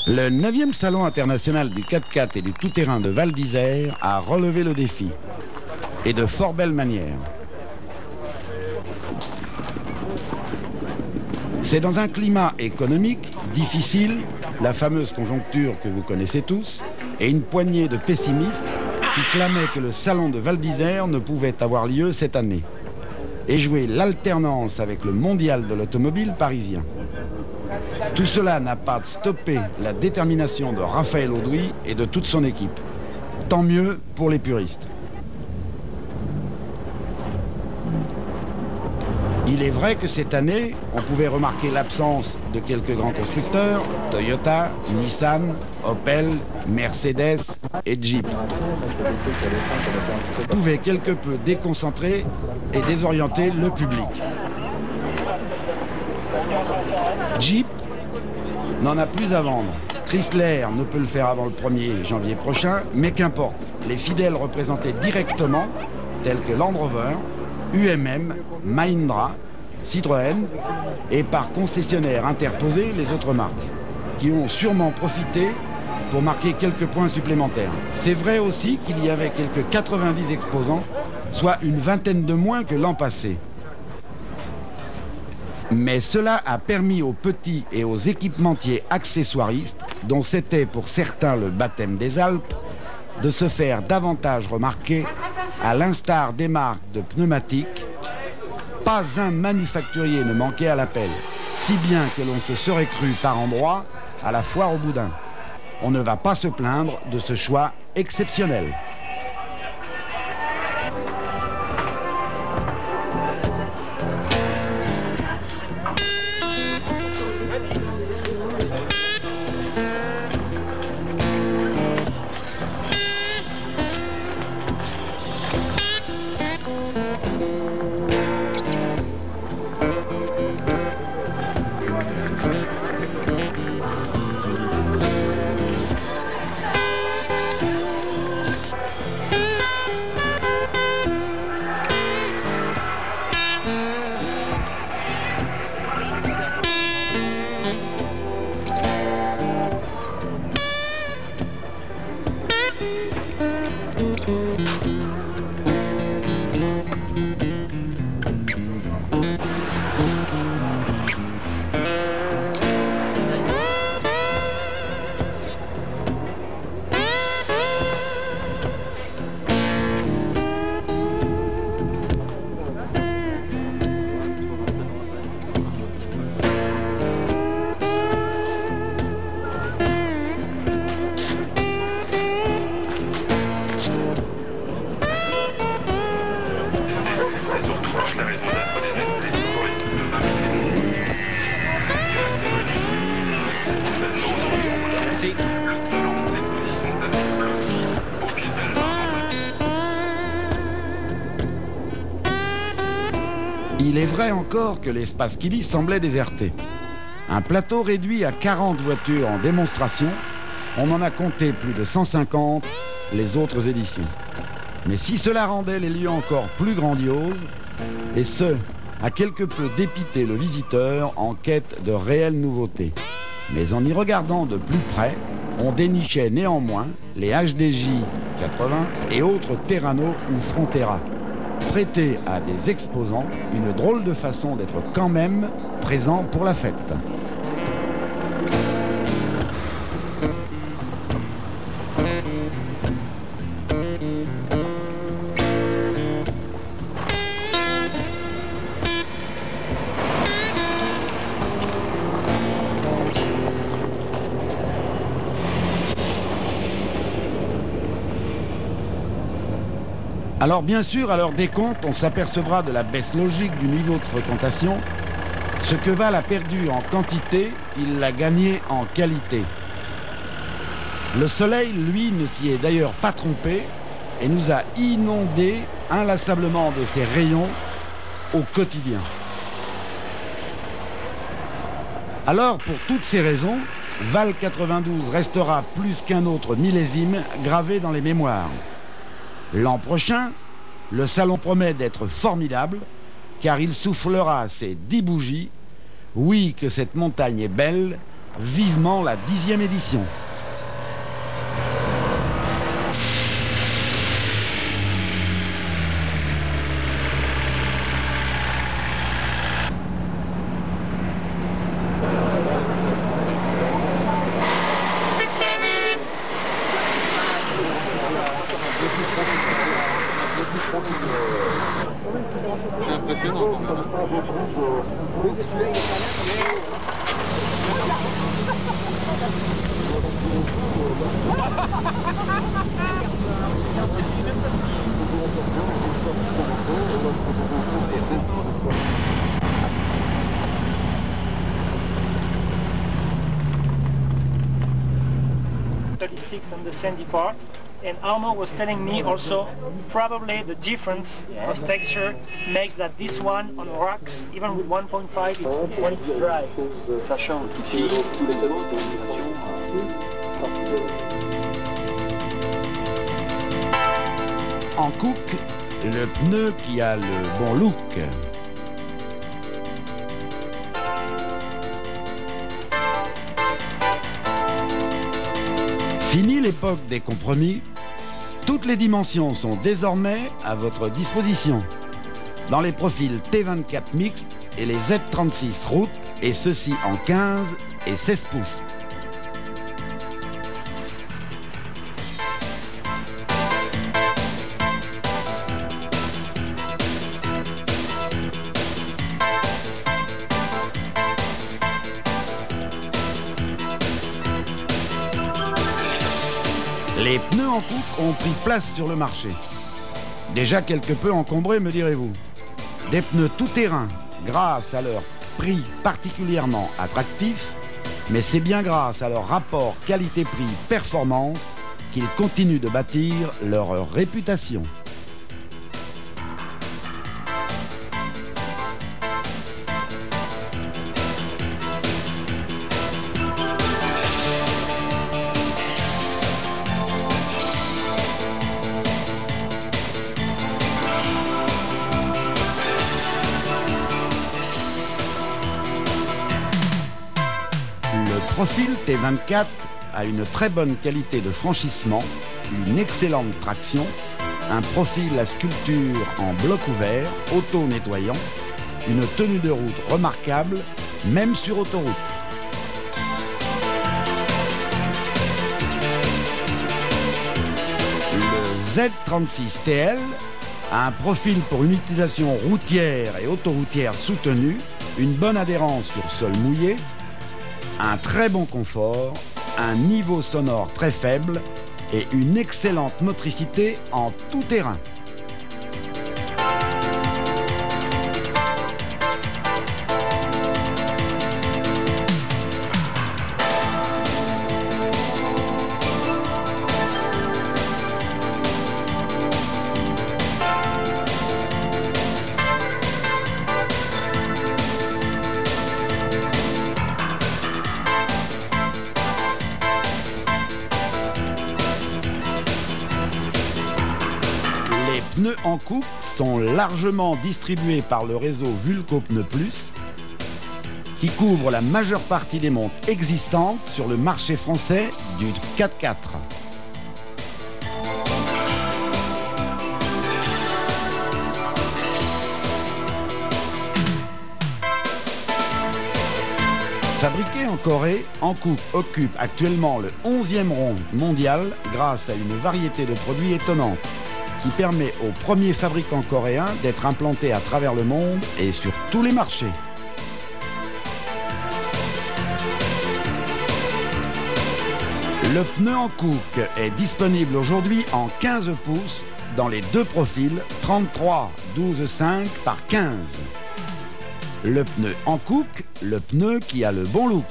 Le 9e Salon international du 4x4 et du tout-terrain de Val d'Isère a relevé le défi, et de fort belle manière. C'est dans un climat économique difficile, la fameuse conjoncture que vous connaissez tous, et une poignée de pessimistes qui clamaient que le Salon de Val d'Isère ne pouvait avoir lieu cette année, et jouer l'alternance avec le mondial de l'automobile parisien. Tout cela n'a pas stoppé la détermination de Raphaël Audoui et de toute son équipe. Tant mieux pour les puristes. Il est vrai que cette année, on pouvait remarquer l'absence de quelques grands constructeurs, Toyota, Nissan, Opel, Mercedes et Jeep. On pouvait quelque peu déconcentrer et désorienter le public. Jeep n'en a plus à vendre. Chrysler ne peut le faire avant le 1er janvier prochain, mais qu'importe. Les fidèles représentés directement, tels que Land Rover, UMM, Mahindra, Citroën, et par concessionnaires interposés les autres marques, qui ont sûrement profité pour marquer quelques points supplémentaires. C'est vrai aussi qu'il y avait quelques 90 exposants, soit une vingtaine de moins que l'an passé. Mais cela a permis aux petits et aux équipementiers accessoiristes, dont c'était pour certains le baptême des Alpes, de se faire davantage remarquer, à l'instar des marques de pneumatiques. Pas un manufacturier ne manquait à l'appel, si bien que l'on se serait cru par endroits à la foire au boudin. On ne va pas se plaindre de ce choix exceptionnel. Il est vrai encore que l'espace Killy semblait déserté. Un plateau réduit à 40 voitures en démonstration, on en a compté plus de 150 les autres éditions. Mais si cela rendait les lieux encore plus grandioses, et ce, a quelque peu dépité le visiteur en quête de réelles nouveautés. Mais en y regardant de plus près, on dénichait néanmoins les HDJ 80 et autres Terrano ou Frontera, prêtés à des exposants, une drôle de façon d'être quand même présent pour la fête. Alors bien sûr, à l'heure des comptes, on s'apercevra de la baisse logique du niveau de fréquentation. Ce que Val a perdu en quantité, il l'a gagné en qualité. Le soleil, lui, ne s'y est d'ailleurs pas trompé et nous a inondés inlassablement de ses rayons au quotidien. Alors, pour toutes ces raisons, Val 92 restera plus qu'un autre millésime gravé dans les mémoires. L'an prochain, le salon promet d'être formidable, car il soufflera ses 10 bougies. Oui, que cette montagne est belle, vivement la 10e édition. C'est impressionnant quand même. On the sandy part, and Armo was telling me also probably the difference of texture makes that this one on rocks, even with 1.5, when it's dry. Sachant qu'ici, tous les canons ont une dimension. Hankook, le pneu qui a le bon look. Fini l'époque des compromis, toutes les dimensions sont désormais à votre disposition. Dans les profils T24 mixtes et les Z36 route, et ceci en 15 et 16 pouces. Les pneus Hankook ont pris place sur le marché. Déjà quelque peu encombrés, me direz-vous. Des pneus tout-terrain, grâce à leur prix particulièrement attractif, mais c'est bien grâce à leur rapport qualité-prix-performance qu'ils continuent de bâtir leur réputation. Le profil T24 a une très bonne qualité de franchissement, une excellente traction, un profil à sculpture en bloc ouvert, auto-nettoyant, une tenue de route remarquable, même sur autoroute. Le Z36 TL a un profil pour une utilisation routière et autoroutière soutenue, une bonne adhérence sur sol mouillé, un très bon confort, un niveau sonore très faible et une excellente motricité en tout terrain. Les pneus Hankook sont largement distribués par le réseau Vulco Pneus Plus, qui couvre la majeure partie des montres existantes sur le marché français du 4x4. Fabriqué en Corée, Hankook occupe actuellement le 11e rang mondial grâce à une variété de produits étonnante qui permet aux premiers fabricants coréens d'être implantés à travers le monde et sur tous les marchés. Le pneu Hankook est disponible aujourd'hui en 15 pouces dans les deux profils 33 12,5 par 15. Le pneu Hankook, le pneu qui a le bon look.